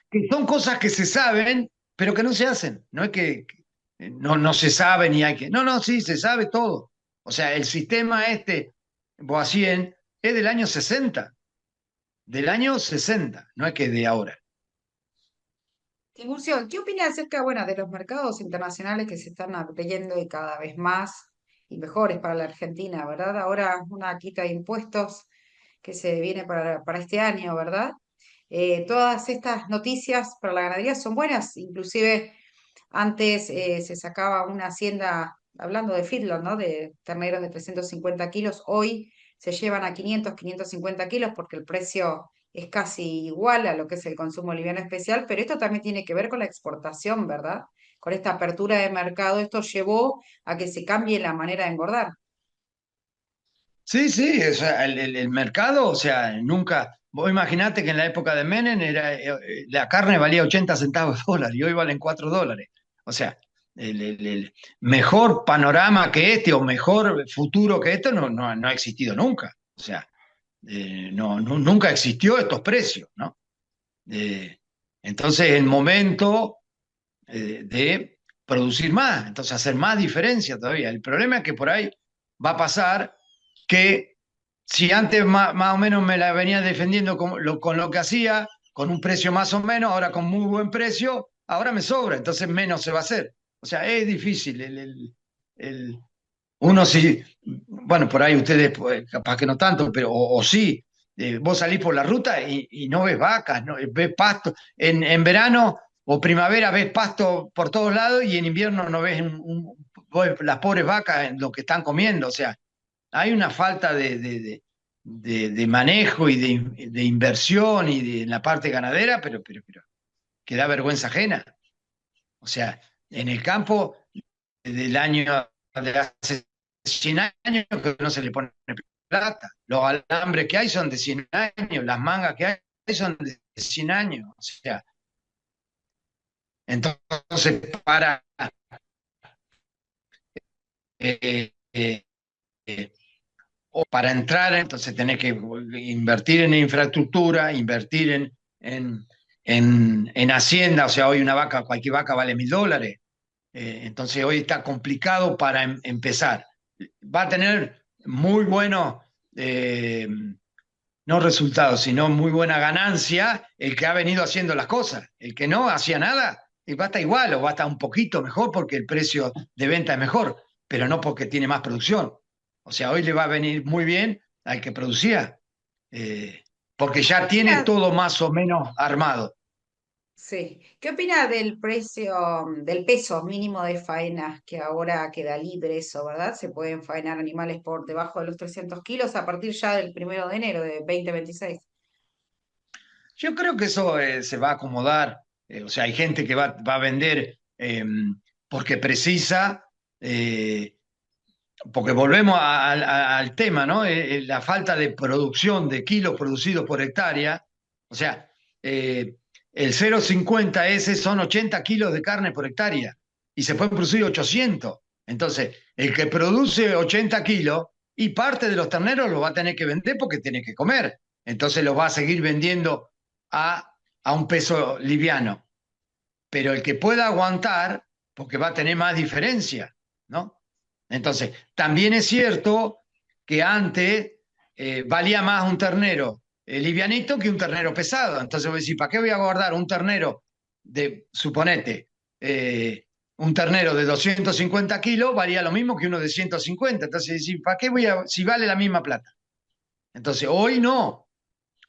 Que son cosas que se saben, pero que no se hacen. No es que no se sabe ni hay que... No, sí, se sabe todo. O sea, el sistema Boacien, es del año 60. Del año 60, no es que es de ahora. Tiburcio, ¿qué opina acerca, bueno, de los mercados internacionales que se están abriendo y cada vez más y mejores para la Argentina, ¿verdad? Ahora una quita de impuestos que se viene para este año, ¿verdad? Todas estas noticias para la ganadería son buenas, inclusive antes se sacaba una hacienda, hablando de feedlot, ¿no? De terneros de 350 kilos, hoy se llevan a 550 kilos porque el precio es casi igual a lo que es el consumo liviano especial, pero esto también tiene que ver con la exportación, ¿verdad? Con esta apertura de mercado, esto llevó a que se cambie la manera de engordar. Sí, sí, o sea, el mercado, o sea, nunca... Vos imaginate que en la época de Menem la carne valía 80 centavos de dólar y hoy valen 4 dólares. O sea, el mejor panorama que este o mejor futuro que esto no ha existido nunca. O sea, nunca existió estos precios, ¿no? Entonces el momento de producir más, entonces hacer más diferencia todavía. El problema es que por ahí va a pasar que si antes más o menos me la venía defendiendo con lo que hacía, con un precio más o menos, ahora con muy buen precio, ahora me sobra, entonces menos se va a hacer. O sea, es difícil. Uno sí, bueno, por ahí ustedes pues, capaz que no tanto, pero o sí, vos salís por la ruta y no ves vacas, no, ves pasto. En verano o primavera ves pasto por todos lados y en invierno no ves las pobres vacas en lo que están comiendo. O sea, hay una falta de manejo y de inversión en la parte ganadera, pero que da vergüenza ajena. O sea, en el campo del año de hace 100 años que no se le pone plata. Los alambres que hay son de 100 años, las mangas que hay son de 100 años. O sea, entonces eh, eh, eh, para entrar, entonces tenés que invertir en infraestructura, invertir en hacienda. O sea, hoy cualquier vaca vale $1000. Entonces hoy está complicado para empezar. Va a tener muy buenos, no resultados, sino muy buena ganancia el que ha venido haciendo las cosas. El que no hacía nada, va a estar igual o va a estar un poquito mejor porque el precio de venta es mejor, pero no porque tiene más producción. O sea, hoy le va a venir muy bien al que producía, porque ya tiene todo más o menos armado. Sí. ¿Qué opina del precio, del peso mínimo de faenas que ahora queda libre eso, ¿verdad? Se pueden faenar animales por debajo de los 300 kilos a partir ya del 1 de enero de 2026. Yo creo que eso se va a acomodar. O sea, hay gente que va a vender porque precisa, porque volvemos al tema, ¿no? La falta de producción de kilos producidos por hectárea. O sea, el 0,50 ese son 80 kilos de carne por hectárea y se pueden producir 800. Entonces, el que produce 80 kilos y parte de los terneros los va a tener que vender porque tiene que comer. Entonces los va a seguir vendiendo a un peso liviano. Pero el que pueda aguantar, porque va a tener más diferencia, ¿no? Entonces, también es cierto que antes valía más un ternero livianito que un ternero pesado. Entonces voy a decir, ¿para qué voy a guardar un ternero suponete, un ternero de 250 kilos valía lo mismo que uno de 150? Entonces decir, ¿para qué si vale la misma plata? Entonces, hoy no.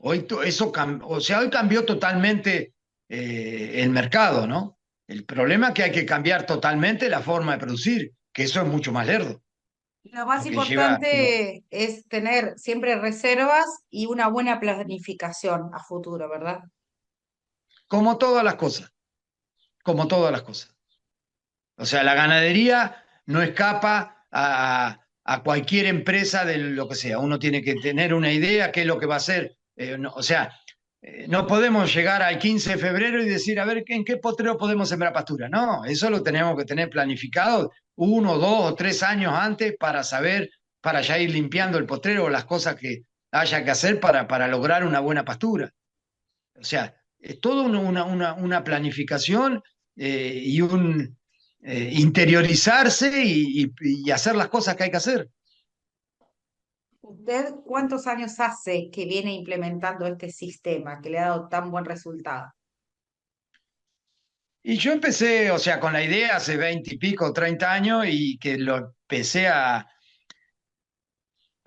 Hoy hoy cambió totalmente el mercado, ¿no? El problema es que hay que cambiar totalmente la forma de producir, que eso es mucho más lerdo. Lo más Porque lleva, importante es tener siempre reservas y una buena planificación a futuro, ¿verdad? como todas las cosas, como todas las cosas. O sea, la ganadería no escapa a cualquier empresa de lo que sea. Uno tiene que tener una idea qué es lo que va a hacer. O sea, no podemos llegar al 15 de febrero y decir, a ver, ¿en qué potrero podemos sembrar pastura? No, eso lo tenemos que tener planificado 1, 2 o 3 años antes para saber, para ya ir limpiando el potrero o las cosas que haya que hacer para lograr una buena pastura. O sea, es toda una planificación y un interiorizarse y hacer las cosas que hay que hacer. ¿Usted cuántos años hace que viene implementando este sistema que le ha dado tan buen resultado? Y yo empecé, o sea, con la idea hace 20 y pico, 30 años y que lo empecé a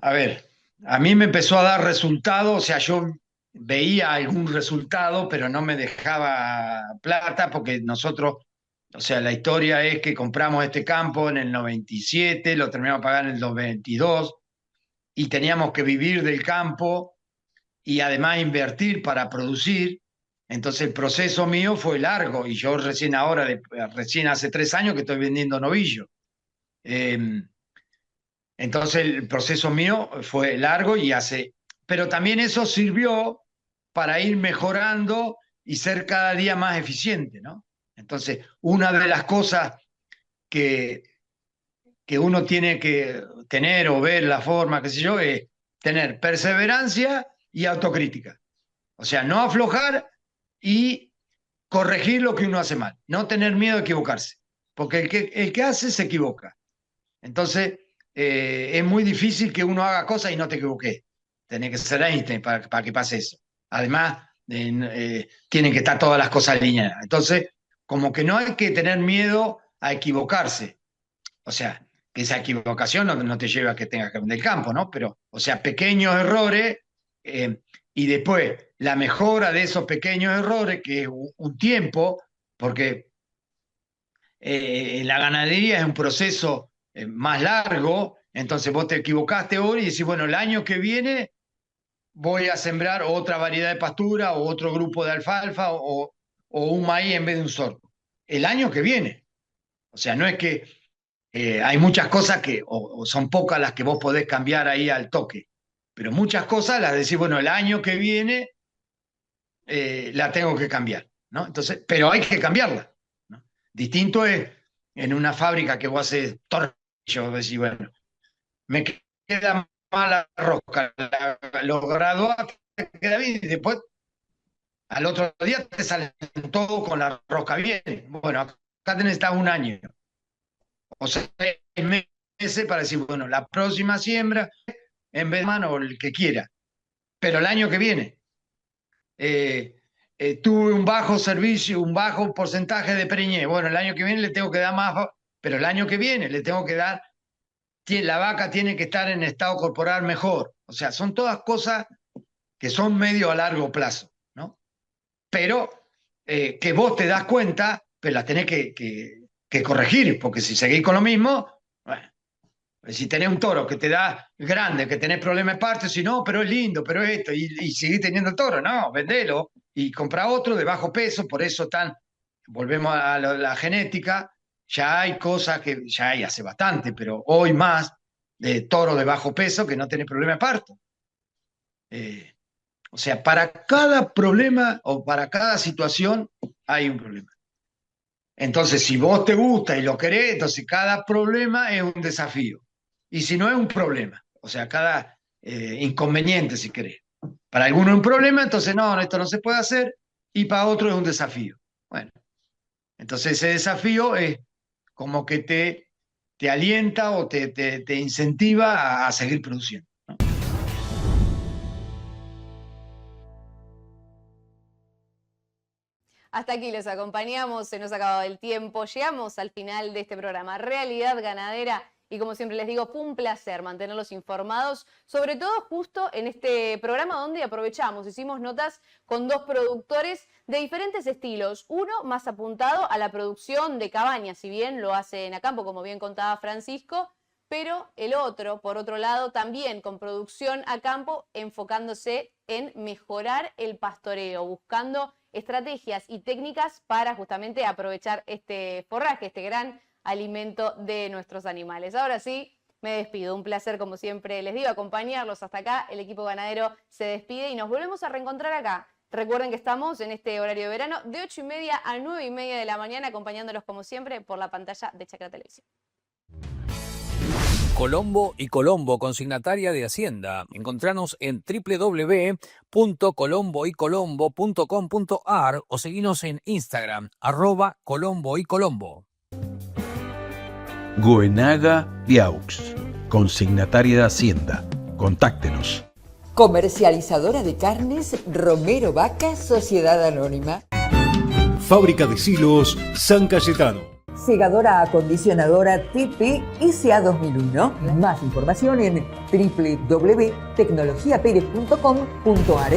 ver, a mí me empezó a dar resultado, o sea, yo veía algún resultado, pero no me dejaba plata porque nosotros, o sea, la historia es que compramos este campo en el 97, lo terminamos de pagar en el 92 y teníamos que vivir del campo y además invertir para producir. Entonces el proceso mío fue largo y yo recién hace 3 años que estoy vendiendo novillo. Entonces el proceso mío fue largo pero también eso sirvió para ir mejorando y ser cada día más eficiente, ¿no? Entonces, una de las cosas que uno tiene que tener o ver la forma, qué sé yo, es tener perseverancia y autocrítica. O sea, no aflojar y corregir lo que uno hace mal, no tener miedo a equivocarse, porque el que hace se equivoca. Entonces, es muy difícil que uno haga cosas y no te equivoques. Tenés que ser Einstein para que pase eso. Además, tienen que estar todas las cosas alineadas. Entonces, como que no hay que tener miedo a equivocarse. O sea, que esa equivocación no te lleva a que tengas que vender el campo, ¿no? Pero, o sea, pequeños errores y después la mejora de esos pequeños errores, que es un tiempo, porque la ganadería es un proceso más largo, entonces vos te equivocaste hoy y decís, bueno, el año que viene voy a sembrar otra variedad de pastura o otro grupo de alfalfa o un maíz en vez de un sorgo. El año que viene. O sea, no es que hay muchas cosas que, o son pocas las que vos podés cambiar ahí al toque, pero muchas cosas las decís, bueno, el año que viene la tengo que cambiar, ¿no? Entonces, pero hay que cambiarla, ¿no? Distinto es en una fábrica que vos haces tornillos, decís, bueno, me queda mala rosca, lo graduás, te queda bien, y después al otro día te salen todo con la rosca bien. Bueno, acá te necesitas un año, o 6 meses para decir, bueno, la próxima siembra, en vez de mano, el que quiera, pero el año que viene. Tuve un bajo servicio, un bajo porcentaje de preñez. Bueno, el año que viene le tengo que dar más, pero el año que viene le tengo que dar, la vaca tiene que estar en estado corporal mejor. O sea, son todas cosas que son medio a largo plazo, ¿no? Pero que vos te das cuenta, pues las tenés que corregir, porque si seguís con lo mismo, bueno, si tenés un toro que te da grande, que tenés problemas de parto, si no, pero es lindo, pero esto, y seguís teniendo el toro, no, vendelo y compra otro de bajo peso. Por eso volvemos a la genética, ya hay cosas que ya hay hace bastante, pero hoy más de toro de bajo peso que no tenés problema de parto. O sea, para cada problema o para cada situación hay un problema. Entonces, si vos te gusta y lo querés, entonces cada problema es un desafío. Y si no, es un problema. O sea, cada inconveniente, si querés. Para alguno es un problema, entonces no, esto no se puede hacer. Y para otro es un desafío. Bueno, entonces ese desafío es como que te alienta o te incentiva a seguir produciendo, ¿no? Hasta aquí los acompañamos, se nos ha acabado el tiempo, llegamos al final de este programa Realidad Ganadera y como siempre les digo, fue un placer mantenerlos informados, sobre todo justo en este programa donde aprovechamos, hicimos notas con 2 productores de diferentes estilos, uno más apuntado a la producción de cabañas, si bien lo hace en Acampo, como bien contaba Francisco, pero el otro, por otro lado, también con producción a campo, enfocándose en mejorar el pastoreo, buscando estrategias y técnicas para justamente aprovechar este forraje, este gran alimento de nuestros animales. Ahora sí, me despido. Un placer, como siempre les digo, acompañarlos hasta acá. El equipo ganadero se despide y nos volvemos a reencontrar acá. Recuerden que estamos en este horario de verano de 8:30 a 9:30 de la mañana, acompañándolos como siempre por la pantalla de Chacra Televisión. Colombo y Colombo, consignataria de Hacienda. Encontranos en www.colomboycolombo.com.ar o seguinos en Instagram, @colomboycolombo. Goenaga Viaux, consignataria de Hacienda. Contáctenos. Comercializadora de carnes Romero Vaca, Sociedad Anónima. Fábrica de Silos San Cayetano. Segadora acondicionadora Tipi ICA 2001. Más información en www.tecnologiaperez.com.ar.